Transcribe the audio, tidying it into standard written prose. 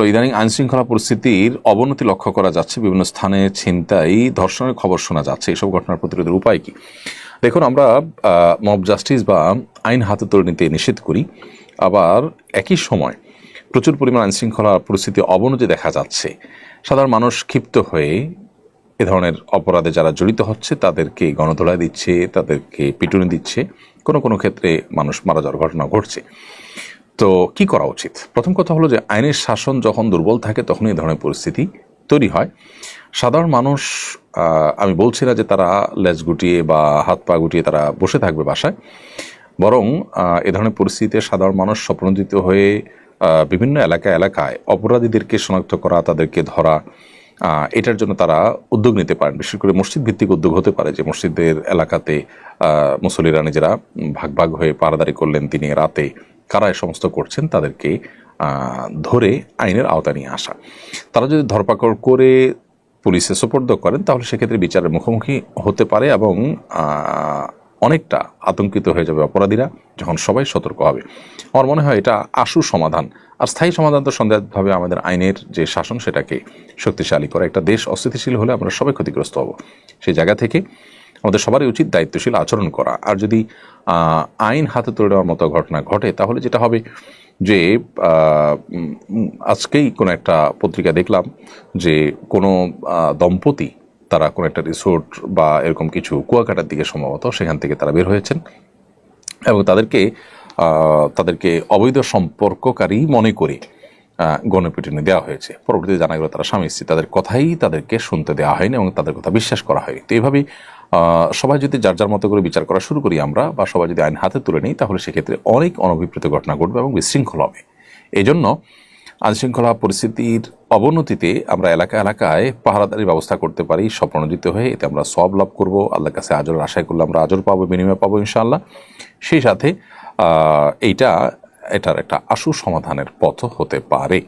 তো ইদানিং আইনশৃঙ্খলা পরিস্থিতির অবনতি লক্ষ্য করা যাচ্ছে, বিভিন্ন স্থানে ছিনতাই, ধর্ষণের খবর শোনা যাচ্ছে। এসব ঘটনার প্রতিরোধের উপায় কি? দেখুন, আমরা মব জাস্টিস বা আইন হাতে তুলে নিতে নিষেধ করি, আবার একই সময় প্রচুর পরিমাণ আইনশৃঙ্খলা পরিস্থিতি অবনতি দেখা যাচ্ছে। সাধারণ মানুষ ক্ষিপ্ত হয়ে এ ধরনের অপরাধে যারা জড়িত হচ্ছে তাদেরকে গণধোলাই দিচ্ছে, তাদেরকে পিটুনি দিচ্ছে, কোনো কোনো ক্ষেত্রে মানুষ মারা যাওয়ার ঘটনা ঘটছে। তো কি করা উচিত? প্রথম কথা হলো যে আইনের শাসন যখন দুর্বল থাকে তখনই এই ধরনের পরিস্থিতি তৈরি হয়। সাধারণ মানুষ, আমি বলছি না যে তারা লেজ গুটিয়ে বা হাত পা গুটিয়ে তারা বসে থাকবে বাসায়, বরং এ ধরনের পরিস্থিতিতে সাধারণ মানুষ স্বপ্নদিত হয়ে বিভিন্ন এলাকায় অপরাধীদেরকে শনাক্ত করা, তাদেরকে ধরা, এটার জন্য তারা উদ্যোগ নিতে পারেন। বিশেষ করে মসজিদ ভিত্তিক উদ্যোগ হতে পারে, যে মসজিদের এলাকাতে মুসল্লিরা নিজেরা ভাগ ভাগ হয়ে পাহারাদারি করলেন, দিনে রাতে কারা এ সমস্ত করছেন তাদেরকে ধরে আইনের আওতা নিয়ে আসা। তারা যদি ধরপাকড় করে পুলিশে সোপর্দ করেন তাহলে সেক্ষেত্রে বিচারের মুখোমুখি হতে পারে এবং অনেকটা আতঙ্কিত হয়ে যাবে অপরাধীরা যখন সবাই সতর্ক হবে। আমার মনে হয় এটা আশু সমাধান। আর স্থায়ী সমাধান তো সন্দেহভাবে আমাদের আইনের যে শাসন সেটাকে শক্তিশালী করা। একটা দেশ অস্থিতিশীল হলে আমরা সবাই ক্ষতিগ্রস্ত হব। সেই জায়গা থেকে আমাদের সবারই উচিত দায়িত্বশীল আচরণ করা। আর যদি আইন হাতে তুলে নেওয়ার মতো ঘটনা ঘটে তাহলে যেটা হবে যে আজকেই কোনো একটা পত্রিকা দেখলাম যে কোনো দম্পতি তারা কোনো একটা রিসোর্ট বা এরকম কিছু কুয়াকাটার দিকে সম্ভবত, সেখান থেকে তারা বের হয়েছেন এবং তাদেরকে অবৈধ সম্পর্ককারী মনে করে গণপিটুনি দেওয়া হয়েছে। পরবর্তীতে জানা গেল তারা স্বামী স্ত্রী, তাদের কথাই তাদেরকে শুনতে দেওয়া হয়নি এবং তাদের কথা বিশ্বাস করা হয়নি। তো এইভাবেই সবাই যদি যার যার মতো করে বিচার করা শুরু করি আমরা, বা সবাই যদি আইন হাতে তুলে নিই, তাহলে সেক্ষেত্রে অনেক অনভিপ্রেত ঘটনা ঘটবে এবং বিশৃঙ্খল হবে। এই জন্য আইনশৃঙ্খলা পরিস্থিতির অবনতিতে আমরা এলাকায় পাহারাদারির ব্যবস্থা করতে পারি স্বপ্নদিত হয়ে। এতে আমরা সওয়াব লাভ করব, আল্লাহর কাছে আজরের আশায় করলে আমরা আজর পাবো, বিনিময় পাবো ইনশাআল্লাহ। সেই সাথে এটার একটা আশু সমাধানের পথ হতে পারে।